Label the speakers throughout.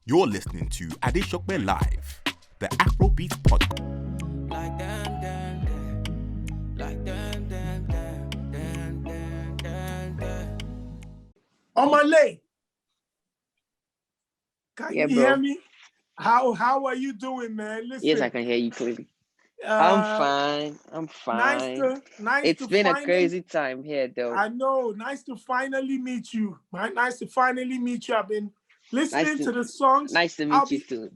Speaker 1: You're listening to Adesope Live, the Afrobeats podcast.
Speaker 2: Like damn, damn, damn. Like damn, damn, damn, damn, damn, damn, damn.
Speaker 3: Omah, can
Speaker 4: Yeah,
Speaker 3: you hear
Speaker 4: bro.
Speaker 3: me? How are you doing, man? Listen,
Speaker 4: Yes, I can hear you clearly. I'm
Speaker 3: uh,
Speaker 4: fine. I'm
Speaker 3: nice
Speaker 4: fine.
Speaker 3: to
Speaker 4: It's been a
Speaker 3: finally.
Speaker 4: crazy time here, though.
Speaker 3: I know, nice to finally meet you. Man. Nice to finally meet you. I've been listening to the songs.
Speaker 4: Nice to meet you too.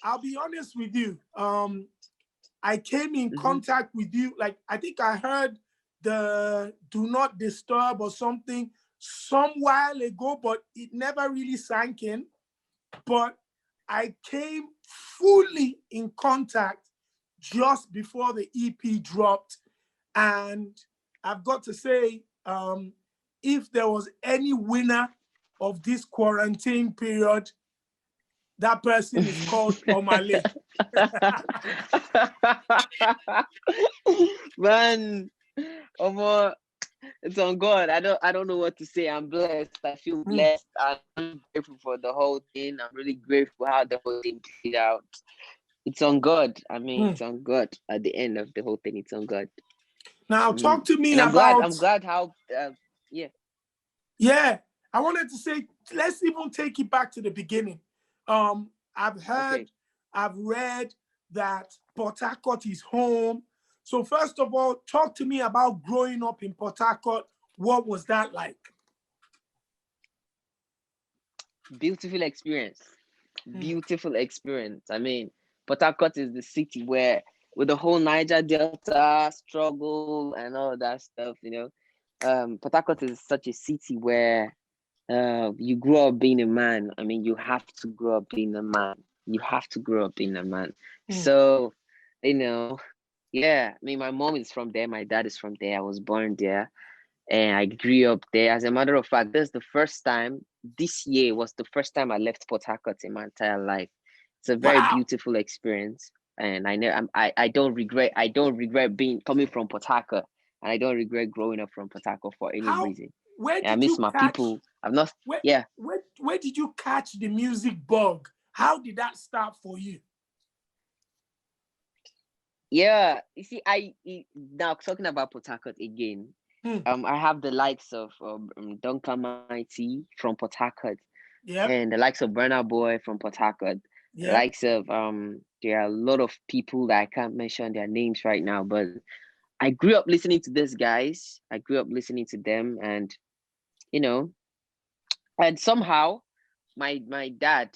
Speaker 3: I'll be honest with you. I came in
Speaker 4: Mhm.
Speaker 3: contact with you. Like I think I heard the "Do Not Disturb" or something some while ago, but it never really sank in. But I came fully in contact just before the EP dropped. And I've got to say, if there was any winner of this quarantine period, that person is called Omah.
Speaker 4: Man, Omah, it's on God. I don't know what to say. I'm blessed. I feel blessed. I'm really grateful for the whole thing. I'm really grateful how the whole thing played out. It's on God. I mean, it's on God. At the end of the whole thing, it's on God.
Speaker 3: Now, talk to me
Speaker 4: And
Speaker 3: about.
Speaker 4: I'm glad how. Yeah.
Speaker 3: Yeah, I wanted to say, let's even take it back to the beginning. I've heard,
Speaker 4: Okay.
Speaker 3: I've read that Port Harcourt is home. So first of all, talk to me about growing up in Port Harcourt. What was that like?
Speaker 4: Beautiful experience. Beautiful experience. I mean, Port Harcourt is the city where, with the whole Niger Delta struggle and all that stuff, Port Harcourt is such a city where you grow up being a man. I mean, you have to grow up being a man. You have to grow up being a man. So, yeah, I mean, my mom is from there. My dad is from there. I was born there and I grew up there. As a matter of fact, this year was the first time I left Port Harcourt in my entire life. It's a very beautiful experience. And I don't regret coming from Port Harcourt, and I don't regret growing up from Port Harcourt for any reason. I miss my people.
Speaker 3: Where did you catch the music bug? How did that start for you?
Speaker 4: Yeah, you see, now talking about Port Harcourt again. I have the likes of Duncan Mighty from Port Harcourt, and the likes of Burna Boy from Port Harcourt. The likes of there are a lot of people that I can't mention their names right now, but I grew up listening to these guys. I grew up listening to them, and and somehow my dad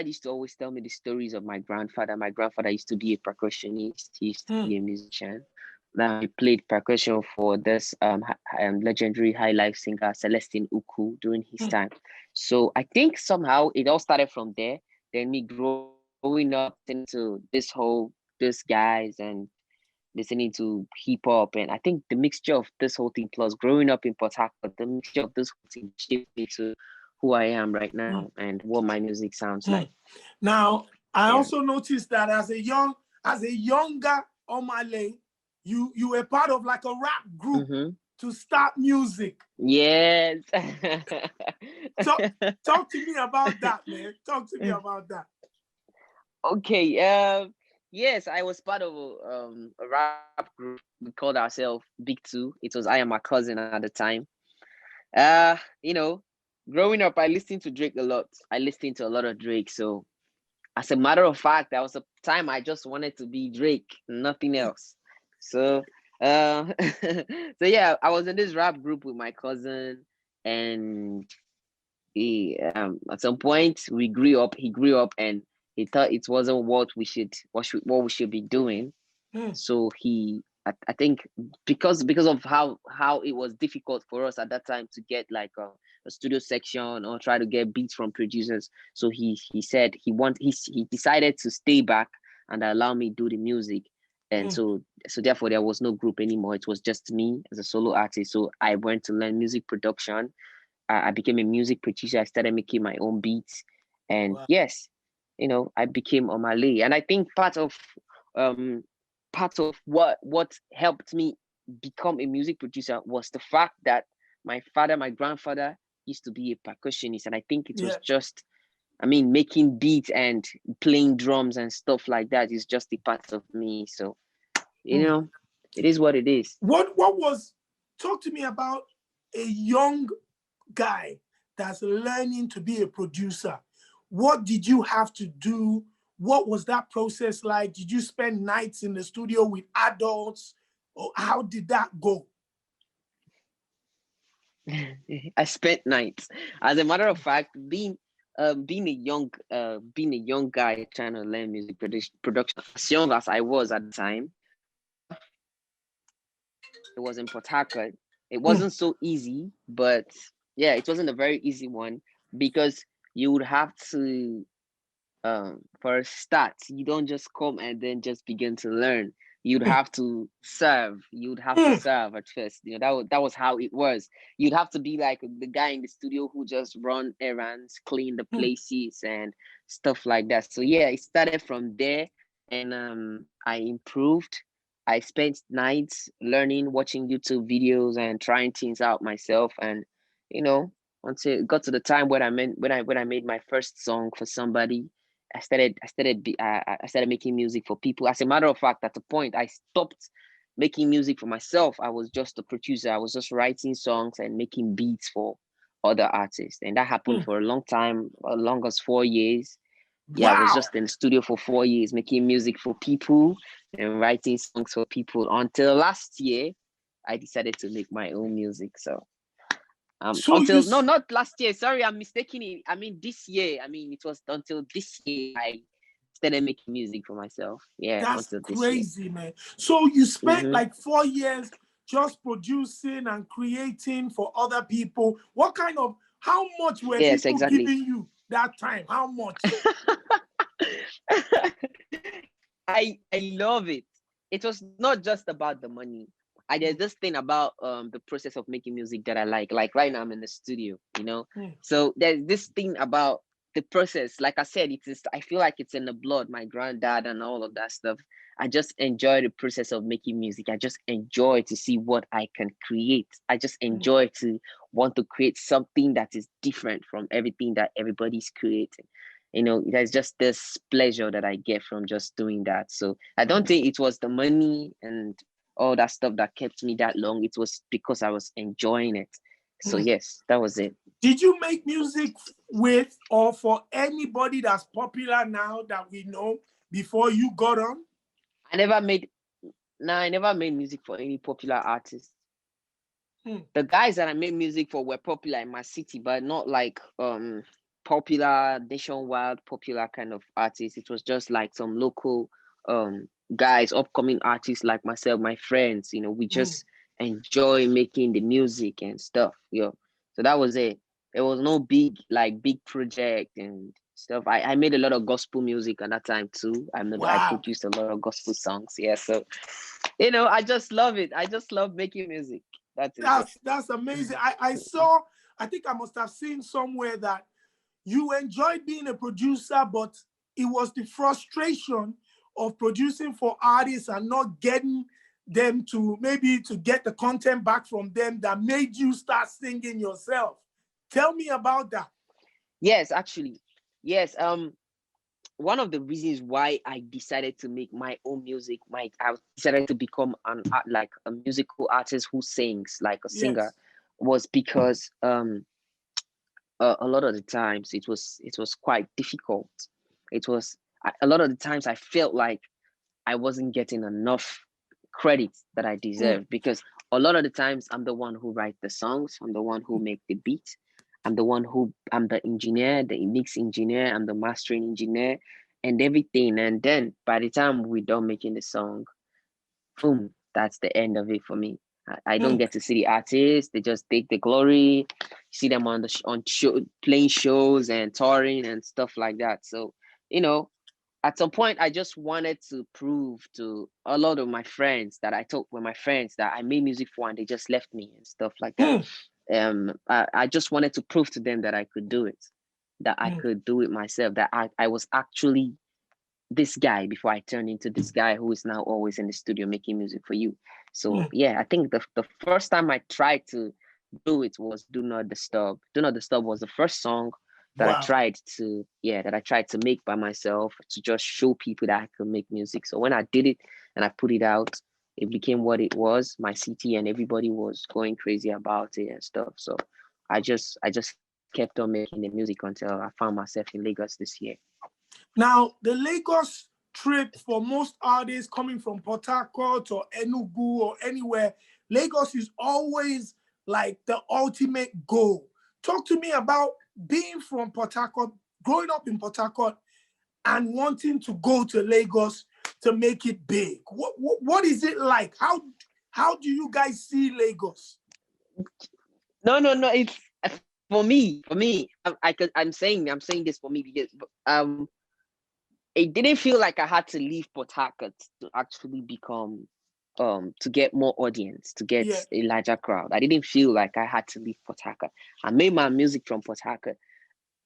Speaker 4: used to always tell me the stories of my grandfather. My grandfather used to be a percussionist. He used to be a musician. Now he played percussion for this legendary high life singer Celestine Uku during his time. So I think somehow it all started from there. Then me growing up into this guys and listening to hip hop, and I think the mixture of this whole thing plus growing up in Port Harcourt, the mixture of this whole thing shaped me to who I am right now and what my music sounds like.
Speaker 3: Now, I also noticed that as a younger Omah, you were part of like a rap group to start music.
Speaker 4: Yes.
Speaker 3: Talk to me about that, man. Talk to me about that.
Speaker 4: Okay. Yes, I was part of a rap group. We called ourselves Big Two. It was I and my cousin at the time. Growing up, I listened to Drake a lot. I listened to a lot of Drake. So, as a matter of fact, there was a time I just wanted to be Drake, nothing else. So, so yeah, I was in this rap group with my cousin, and at some point we grew up. He grew up, and he thought it wasn't what we should be doing. So I think because of how it was difficult for us at that time to get like a studio section or try to get beats from producers. So he said he decided to stay back and allow me do the music. And so therefore there was no group anymore. It was just me as a solo artist. So I went to learn music production. I became a music producer. I started making my own beats. And yes, I became Omah. And I think part of what helped me become a music producer was the fact that my grandfather used to be a percussionist, and I think it was just I mean, making beats and playing drums and stuff like that is just a part of me. So, you know, it is what it is.
Speaker 3: Talk to me about a young guy that's learning to be a producer. What did you have to do? What was that process like? Did you spend nights in the studio with adults, or how did that go?
Speaker 4: I spent nights. As a matter of fact, being a young guy trying to learn music production, as young as I was at the time, it was in Port Harcourt. It wasn't so easy, but yeah, it wasn't a very easy one because you would have to, for a start, you don't just come and then just begin to learn. You'd have to serve. You'd have to serve at first. You know, that was how it was. You'd have to be like the guy in the studio who just run errands, clean the places and stuff like that. So yeah, it started from there, and I improved. I spent nights learning, watching YouTube videos and trying things out myself. And you know, until it got to the time when I made my first song for somebody, I started making music for people. As a matter of fact, at the point I stopped making music for myself. I was just a producer. I was just writing songs and making beats for other artists. And that happened for a long time, as long as 4 years. Yeah, I was
Speaker 3: Wow.
Speaker 4: just in the studio for 4 years making music for people and writing songs for people until last year I decided to make my own music. So
Speaker 3: So you
Speaker 4: not last year. Sorry, I'm mistaking it. I mean this year. I mean, it was until this year I started making music for myself. Yeah,
Speaker 3: That's
Speaker 4: until this year.
Speaker 3: crazy, man. So you spent like 4 years just producing and creating for other people. How much were
Speaker 4: Yes,
Speaker 3: people
Speaker 4: exactly.
Speaker 3: giving you that time? How much?
Speaker 4: I love it. It was not just about the money. There's this thing about the process of making music that I like. Like right now I'm in the studio, you know. So there's this thing about the process. Like I said, I feel like it's in the blood, my granddad and all of that stuff. I just enjoy the process of making music. I just enjoy to see what I can create. I just enjoy to want to create something that is different from everything that everybody's creating. You know, there's just this pleasure that I get from just doing that. So I don't think it was the money and all that stuff that kept me that long. It was because I was enjoying it. So yes, that was it.
Speaker 3: Did you make music with or for anybody that's popular now that we know before you got on?
Speaker 4: I never made music for any popular artist. The guys that I made music for were popular in my city, but not like popular, nationwide popular kind of artists. It was just like some local guys, upcoming artists like myself, my friends. You know, we just enjoy making the music and stuff. So that was it. There was no big project and stuff. I made a lot of gospel music at that time too. I
Speaker 3: Wow.
Speaker 4: produced a lot of gospel songs. Yeah, so you know, I just love it. I just love making music.
Speaker 3: That's amazing. I think I must have seen somewhere that you enjoyed being a producer, but it was the frustration of producing for artists and not getting them to get the content back from them that made you start singing yourself. Tell me about that.
Speaker 4: Yes, actually. Yes. One of the reasons why I decided to make my own music, I decided to become like a musical artist who sings like a singer, was because a lot of the times it was quite difficult. It was a lot of the times I felt like I wasn't getting enough credit that I deserve, because a lot of the times I'm the one who write the songs, I'm the one who make the beat, I'm the engineer, the mix engineer, I'm the mastering engineer and everything. And then by the time we're done making the song, boom, that's the end of it for me. I don't get to see the artists. They just take the glory, see them on show, playing shows and touring and stuff like that. So, you know, at some point I just wanted to prove to a lot of my friends that I talked with my friends that I made music for and they just left me and stuff like that. I just wanted to prove to them that I could do it, that I could do it myself, that I was actually this guy before I turned into this guy who is now always in the studio making music for you. So yeah, I think the first time I tried to do it was Do Not Disturb. Do Not Disturb was the first song that
Speaker 3: Wow.
Speaker 4: I tried to make by myself to just show people that I could make music. So when I did it and I put it out, it became what it was, my city, and everybody was going crazy about it and stuff. So I just kept on making the music until I found myself in Lagos this year.
Speaker 3: Now, the Lagos trip for most artists coming from Port Harcourt or Enugu or anywhere, Lagos is always like the ultimate goal. Talk to me about being from Port Harcourt, growing up in Port Harcourt, and wanting to go to Lagos to make it big. What is it like? How do you guys see Lagos?
Speaker 4: No. It's for me. I'm saying this for me because it didn't feel like I had to leave Port Harcourt to actually become to get more audience, to get a larger crowd. I didn't feel like I had to leave Port Harcourt. I made my music from Port Harcourt.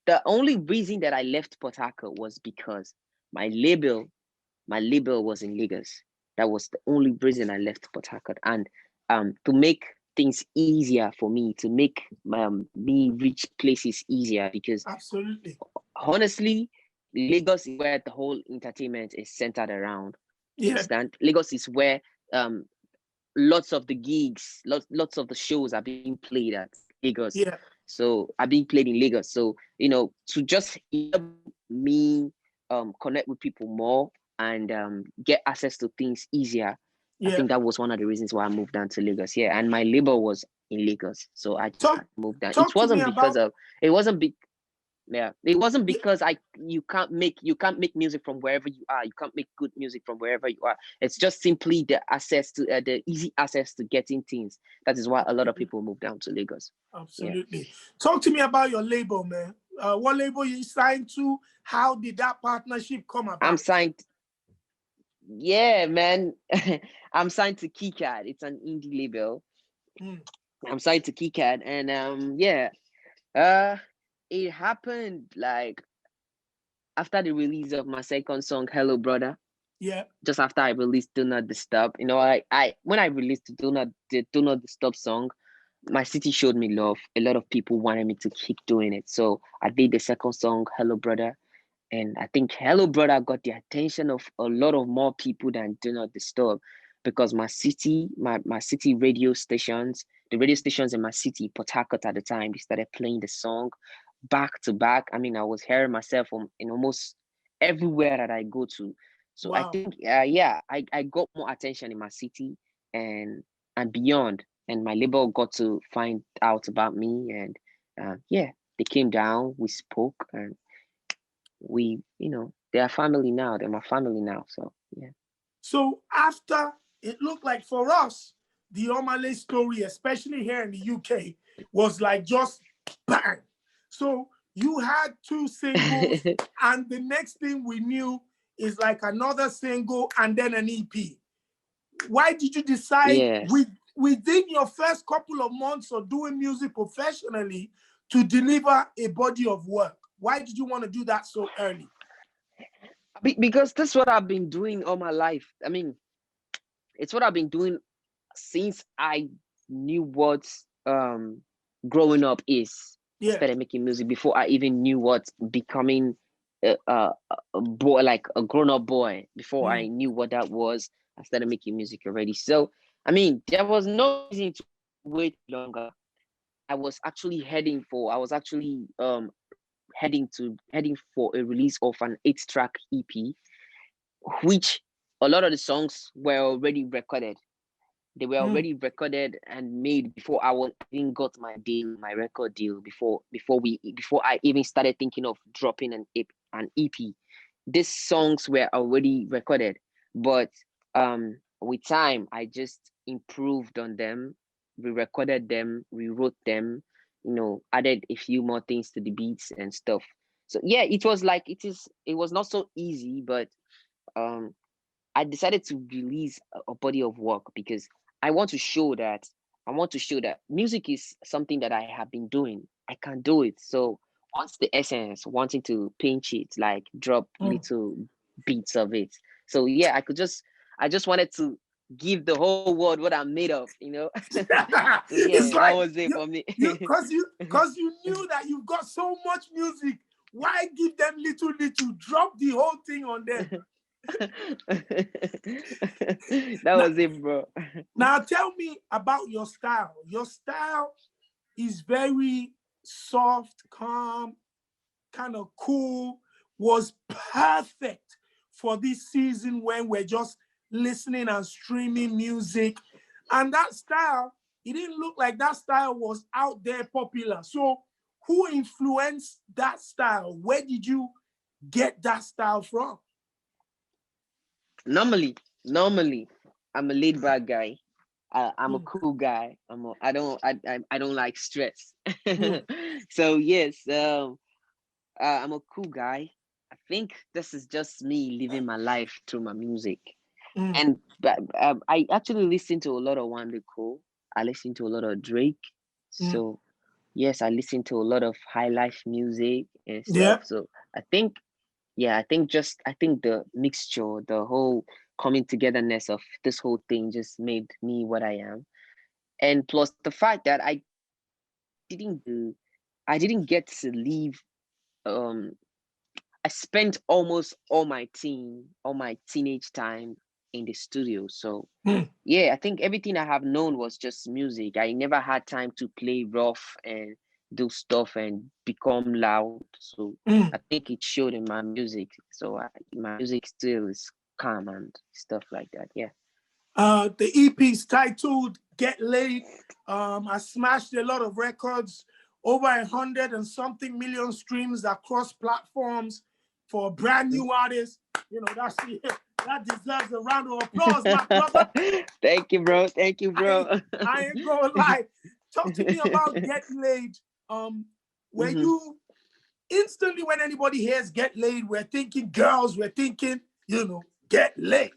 Speaker 4: The only reason that I left Port Harcourt was because my label was in Lagos. That was the only reason I left Port Harcourt. And to make things easier for me, to make me reach places easier, because
Speaker 3: absolutely,
Speaker 4: honestly, Lagos is where the whole entertainment is centered around.
Speaker 3: Yeah.
Speaker 4: Understand? Lagos is where lots of the gigs, lots of the shows are being played at Lagos.
Speaker 3: Yeah.
Speaker 4: So are being played in Lagos. So, to just help me connect with people more and get access to things easier. I think that was one of the reasons why I moved down to Lagos. Yeah, and my label was in Lagos, so I just had to move down. It wasn't because of it wasn't big. Yeah, it wasn't because you can't make music from wherever you are. You can't make good music from wherever you are. It's just simply the access to the easy access to getting things. That is why a lot of people move down to Lagos.
Speaker 3: Absolutely. Yeah. Talk to me about your label, man. What label you signed to? How did that partnership come about?
Speaker 4: I'm signed. Yeah, man. I'm signed to KeyCard. It's an indie label. I'm signed to KeyCard, and it happened like after the release of my second song, Hello Brother.
Speaker 3: Yeah.
Speaker 4: Just after I released Do Not Disturb. I when I released the Do Not Disturb song, my city showed me love. A lot of people wanted me to keep doing it. So I did the second song, Hello Brother. And I think Hello Brother got the attention of a lot of more people than Do Not Disturb, because my city radio stations, the radio stations in my city, Port Harcourt at the time, they started playing the song back to back. I mean, I was hearing myself in almost everywhere that I go to. So I think, I got more attention in my city and beyond. And my label got to find out about me, and they came down, we spoke, and we, they are family now. They're my family now. So yeah.
Speaker 3: So after, it looked like for us, the Omah story, especially here in the UK, was like just bang. So you had 2 singles, and the next thing we knew is like another single and then an EP. Why did you decide within your first couple of months of doing music professionally to deliver a body of work? Why did you want to do that so early?
Speaker 4: Because that's what I've been doing all my life. I mean, it's what I've been doing since I knew what growing up is. I started making music before I even knew what becoming a boy, like a grown-up boy. Before I knew what that was, I started making music already. So, I mean, there was no reason to wait longer. I was actually heading for a release of an 8-track EP, which a lot of the songs were already recorded. They were already recorded and made before I even got my record deal, before I even started thinking of dropping an EP. These songs were already recorded, but with time I just improved on them, re-recorded them, rewrote them, added a few more things to the beats and stuff. So yeah, it was not so easy, but I decided to release a body of work because I want to show that music is something that I have been doing. I can do it. So what's the essence? Wanting to pinch it, like drop little beats of it. So yeah, I just wanted to give the whole world what I'm made of, you know. So
Speaker 3: It's
Speaker 4: yeah, that
Speaker 3: like
Speaker 4: was it for me.
Speaker 3: because you knew that you've got so much music. Why give them little? Drop the whole thing on them.
Speaker 4: That was it, bro.
Speaker 3: Now tell me about your style. Your style is very soft, calm, kind of cool. Was perfect for this season when we're just listening and streaming music. And that style, it didn't look like that style was out there popular. So who influenced that style? Where did you get that style from?
Speaker 4: Normally, I'm a laid back guy. I'm a cool guy. I don't like stress. So yes, I'm a cool guy. I think this is just me living my life through my music. And I actually listen to a lot of Wande Cole. I listen to a lot of Drake. So yes, I listen to a lot of high life music and stuff.
Speaker 3: Yeah.
Speaker 4: So I think, I think the mixture, the whole coming togetherness of this whole thing just made me what I am. And plus the fact that didn't I didn't get to leave. I spent almost all my teenage time in the studio. So yeah, I think everything I have known was just music. I never had time to play rough and do stuff and become loud. So I think it showed in my music. So my music still is calm and stuff like that. Yeah.
Speaker 3: The EP is titled Get Laid. I smashed a lot of records, over 100 and something million streams across platforms for a brand new artist. You know, that deserves a round of applause, my brother.
Speaker 4: Thank you, bro. Thank you, bro.
Speaker 3: I ain't gonna lie. Talk to me about Get Laid. Where you instantly, when anybody hears Get Laid, we're thinking girls, we're thinking, get laid.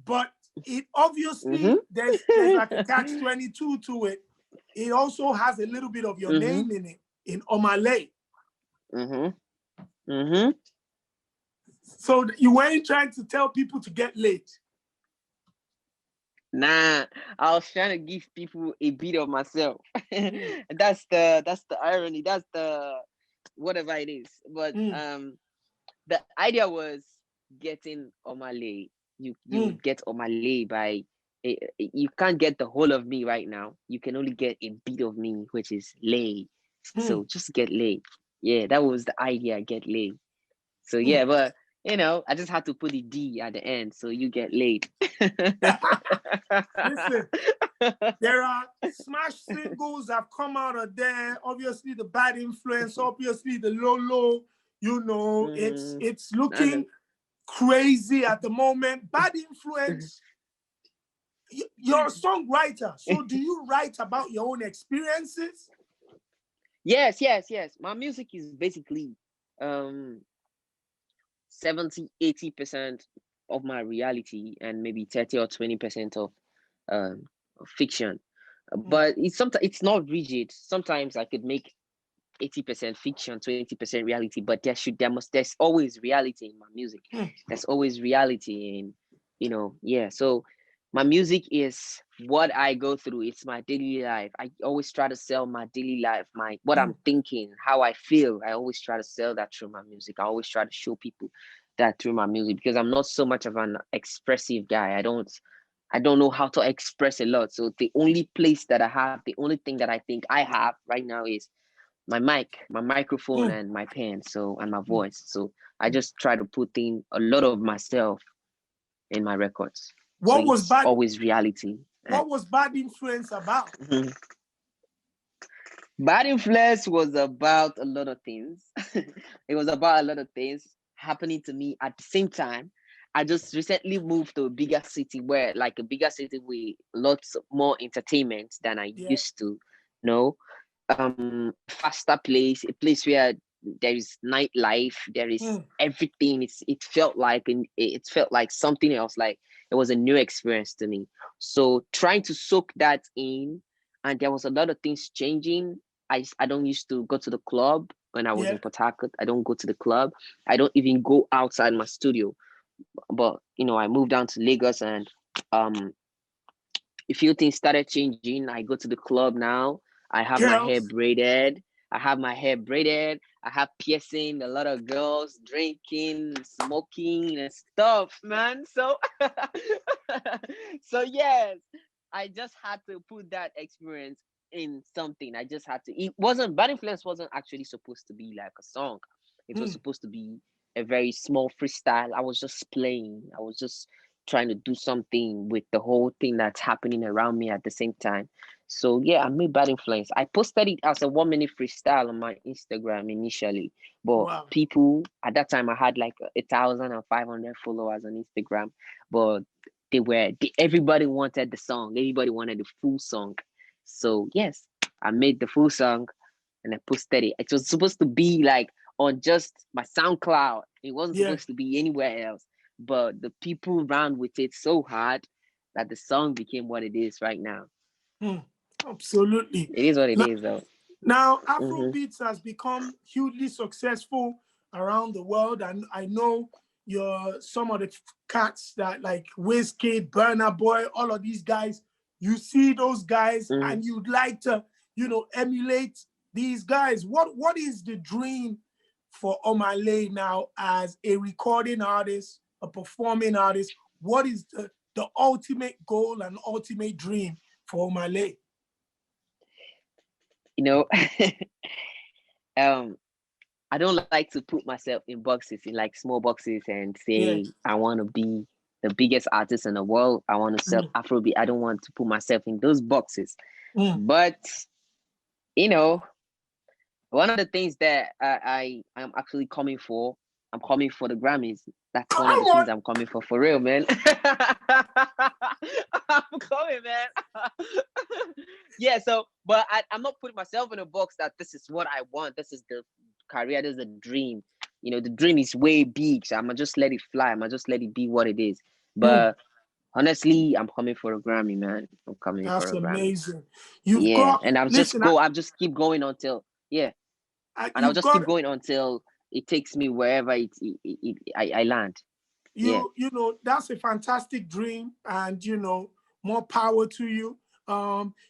Speaker 3: But it obviously there's like a catch-22 to it. It also has a little bit of your name in it, in Omah. So you weren't trying to tell people to get laid.
Speaker 4: Nah, I was trying to give people a bit of myself. That's the irony. That's the whatever it is. But the idea was getting Omah. You would get Omah by you can't get the whole of me right now. You can only get a bit of me, which is lay. So just get laid. Yeah, that was the idea, get laid. So yeah, but I just had to put the D at the end, so you get laid.
Speaker 3: Listen, there are smash singles that have come out of there. Obviously, the Bad Influence, obviously the Lolo. It's looking crazy at the moment. Bad Influence. You're a songwriter, so do you write about your own experiences?
Speaker 4: Yes. My music is basically 70-80% of my reality and maybe 30 or 20% of fiction. But it's not rigid. Sometimes I could make 80% fiction, 20% reality, but there's always reality in my music. There's always reality in, so my music is what I go through. It's my daily life. I always try to sell my daily life, what I'm thinking, how I feel. I always try to sell that through my music. I always try to show people that through my music, because I'm not so much of an expressive guy. I don't know how to express a lot. So the only place that I have, the only thing that I think I have right now is my microphone and my pen, and my voice. So I just try to put in a lot of myself in my records.
Speaker 3: What was bad?
Speaker 4: Always reality.
Speaker 3: What was Bad Influence about?
Speaker 4: Bad Influence was about a lot of things. It was about a lot of things happening to me at the same time. I just recently moved to a bigger city with lots more entertainment than I used to know. Faster place, a place where there is nightlife, there is everything. It felt like something else, like it was a new experience to me. So trying to soak that in, and there was a lot of things changing. I don't used to go to the club when I was in Port Harcourt. I don't go to the club. I don't even go outside my studio. But I moved down to Lagos, and a few things started changing. I go to the club now. I have my hair
Speaker 3: Girls.
Speaker 4: braided. I have piercing, a lot of girls drinking, smoking and stuff, man. So, so yes, I just had to put that experience in something. I just had to. It wasn't Bad Influence wasn't actually supposed to be like a song. It was supposed to be a very small freestyle. I was just playing. I was just trying to do something with the whole thing that's happening around me at the same time. So yeah, I made Bad Influence. I posted it as a 1 minute freestyle on my Instagram initially, but
Speaker 3: Wow.
Speaker 4: people at that time I had like 1,500 followers on Instagram, but everybody wanted the song. Everybody wanted the full song. So yes, I made the full song and I posted it. It was supposed to be like on just my SoundCloud. It wasn't
Speaker 3: Yeah.
Speaker 4: supposed to be anywhere else. But the people ran with it so hard that the song became what it is right now.
Speaker 3: Absolutely.
Speaker 4: It is what it is, though.
Speaker 3: Now, Afrobeats has become hugely successful around the world, and I know some of the cats that like Wizkid, Burna Boy, all of these guys. You see those guys, and you'd like to, emulate these guys. What is the dream for Omah now as a recording artist, a performing artist? What is the ultimate goal and ultimate dream for Omah?
Speaker 4: You know, I don't like to put myself in boxes, in like small boxes, and say I want to be the biggest artist in the world. I want to sell Afrobeat. I don't want to put myself in those boxes. But one of the things that I am actually coming for, I'm coming for the Grammys. That's one of the things I'm coming for real, man. I'm coming, man. Yeah, so, but I'm not putting myself in a box that this is what I want. This is the career. This is the dream. The dream is way big. So I'm going to just let it fly. I'm going to just let it be what it is. But honestly, I'm coming for a Grammy, man. I'm coming for a Grammy.
Speaker 3: That's amazing.
Speaker 4: And I'll just keep going until, and I'll just keep going until it takes me wherever I land.
Speaker 3: That's a fantastic dream, and more power to you.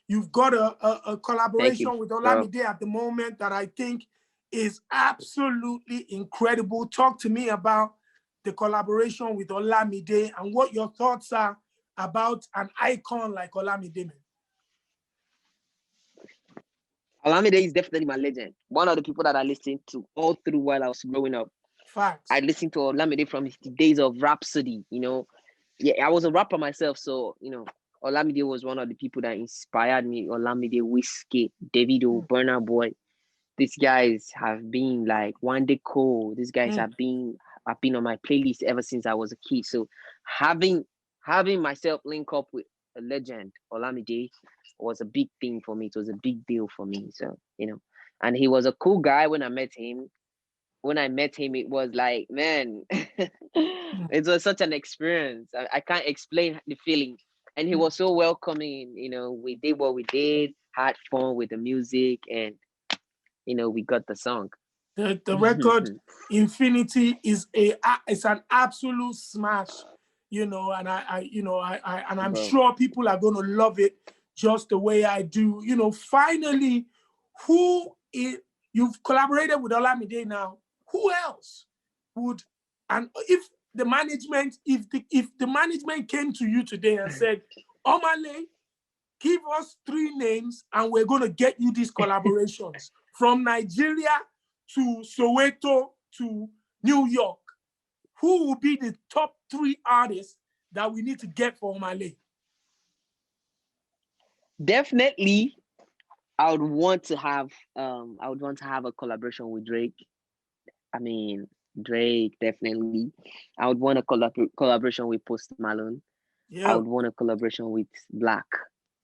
Speaker 3: You've got a collaboration with Olamide at the moment that I think is absolutely incredible. Talk to me about the collaboration with Olamide and what your thoughts are about an icon like Olamide.
Speaker 4: Olamide is definitely my legend. One of the people that I listened to all through while I was growing up.
Speaker 3: Facts.
Speaker 4: I listened to Olamide from the days of Rhapsody, I was a rapper myself, so, Olamide was one of the people that inspired me. Olamide, Wizkid, Davido, Burna Boy. These guys have been like One Day Cole. These guys have been on my playlist ever since I was a kid. So having myself link up with a legend, Olamide, was a big thing for me. It was a big deal for me. So, and he was a cool guy when I met him. When I met him, it was like, man, it was such an experience. I can't explain the feeling. And he was so welcoming. We did what we did, had fun with the music, and we got the song.
Speaker 3: The record Infinity is an absolute smash, and I'm sure people are going to love it just the way I do. Finally, you've collaborated with Olamide now. Who else would, and if the management came to you today and said, Omah, give us 3 names and we're going to get you these collaborations from Nigeria to Soweto to New York, who will be the top 3 artists that we need to get for Omah?
Speaker 4: Definitely, I would want to have a collaboration with Drake. I mean, Drake, definitely. I would want a collaboration with Post Malone. I would want a collaboration with Black.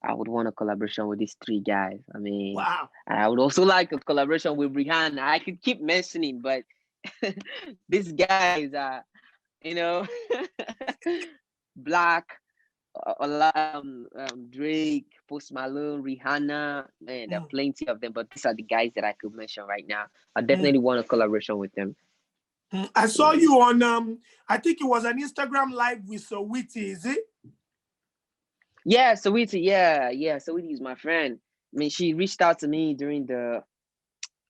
Speaker 4: I would want a collaboration with these 3 guys. I mean,
Speaker 3: wow.
Speaker 4: And I would also like a collaboration with Rihanna. I could keep mentioning, but these guys are, Black, Drake, Post Malone, Rihanna, man, there are plenty of them, but these are the guys that I could mention right now. I definitely want a collaboration with them.
Speaker 3: I saw you on, I think it was an Instagram live with Sowiti, is it?
Speaker 4: Yeah, Sweetie. Yeah, yeah. Sweetie is my friend. I mean, she reached out to me during the.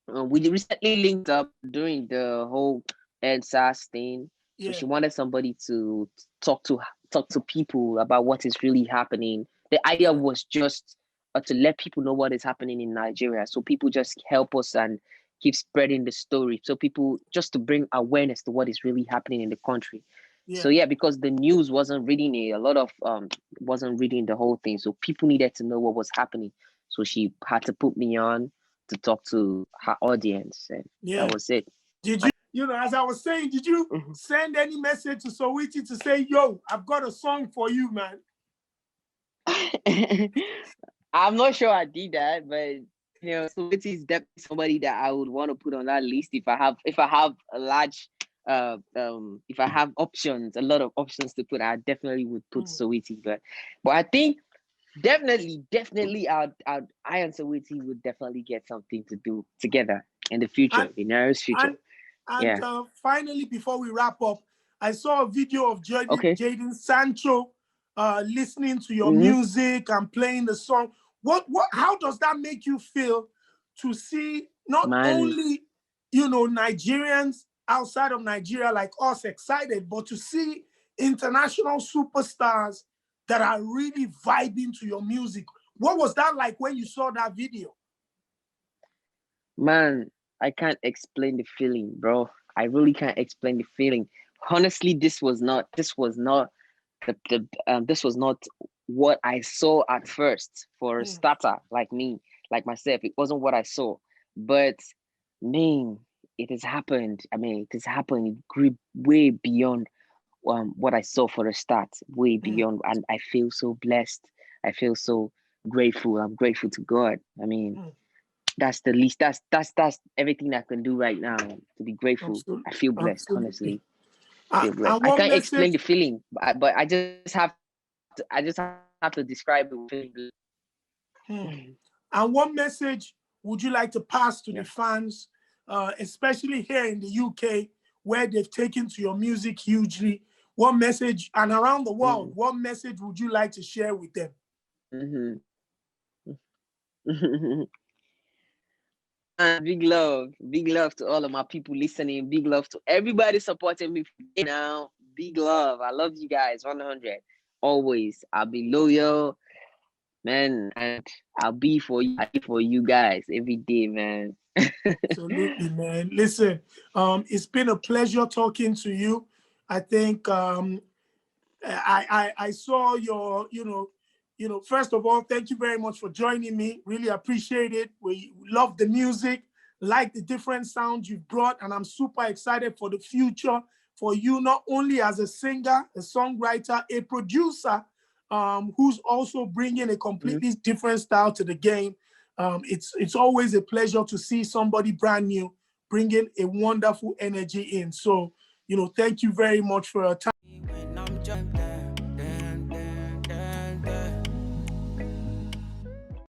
Speaker 4: We recently linked up during the whole NSAS thing. So
Speaker 3: Yeah,
Speaker 4: she wanted somebody to talk to talk to people about what is really happening. The idea was just to let people know what is happening in Nigeria. So people just help us and keep spreading the story. So people just to bring awareness to what is really happening in the country. So
Speaker 3: yeah,
Speaker 4: yeah, because the news wasn't reading it, a lot of wasn't reading the whole thing. So people needed to know what was happening. So she had to put me on to talk to her audience, and that
Speaker 3: yeah.
Speaker 4: was it.
Speaker 3: Did you, as I was saying, did you
Speaker 4: Mhm.
Speaker 3: send any message to Sowiti to say, yo, I've got a song for you, man?
Speaker 4: I'm not sure I did that, but Sweetie is definitely somebody that I would want to put on that list if I have a large if I have options, a lot of options to put, I definitely would put Sweetie. But I think definitely I and Sweetie would definitely get something to do together in the future,
Speaker 3: And
Speaker 4: in the nearest future.
Speaker 3: and and
Speaker 4: Yeah.
Speaker 3: finally, before we wrap up, I saw a video of
Speaker 4: Okay.
Speaker 3: Jaden Sancho listening to your
Speaker 4: Mm-hmm.
Speaker 3: music and playing the song. How does that make you feel to see not
Speaker 4: Man,
Speaker 3: only Nigerians outside of Nigeria like us excited, but to see international superstars that are really vibing to your music? What was that like when you saw that video?
Speaker 4: man, I can't explain the feeling, bro. I really can't explain the feeling. Honestly, this was not what I saw at first for a
Speaker 3: Mm,
Speaker 4: starter like me, like myself. It wasn't what I saw. But man, it has happened. I mean, it has happened. It grew way beyond what I saw for a start, way
Speaker 3: mm,
Speaker 4: beyond. And I feel so blessed. I feel so grateful. I'm grateful to God. I mean,
Speaker 3: mm.
Speaker 4: that's the least. That's everything I can do right now to be grateful.
Speaker 3: Absolutely.
Speaker 4: I feel blessed,
Speaker 3: Absolutely.
Speaker 4: honestly. I feel blessed.
Speaker 3: And
Speaker 4: I
Speaker 3: what
Speaker 4: can't explain
Speaker 3: message
Speaker 4: the feeling, but I just have to describe it with feeling
Speaker 3: hmm,
Speaker 4: blessed.
Speaker 3: and what message would you like to pass to the
Speaker 4: Yeah.
Speaker 3: fans, especially here in the UK, where they've taken to your music hugely? What message, and around the world,
Speaker 4: Mm-hmm.
Speaker 3: what message would you like to share with them?
Speaker 4: Mm-hmm. Big love to all of my people listening. Big love to everybody supporting me now. Big love. I love you guys 100. Always. I'll be loyal, man, and I'll be for you guys every day, man.
Speaker 3: Absolutely, man. Listen, it's been a pleasure talking to you. I think I saw your, first of all, thank you very much for joining me. Really appreciate it. We love the music, like the different sounds you've brought, and I'm super excited for the future for you, not only as a singer, a songwriter, a producer, who's also bringing a
Speaker 4: Mhm.
Speaker 3: completely different style to the game. It's always a pleasure to see somebody brand new bringing a wonderful energy in. So, thank you very much for your time.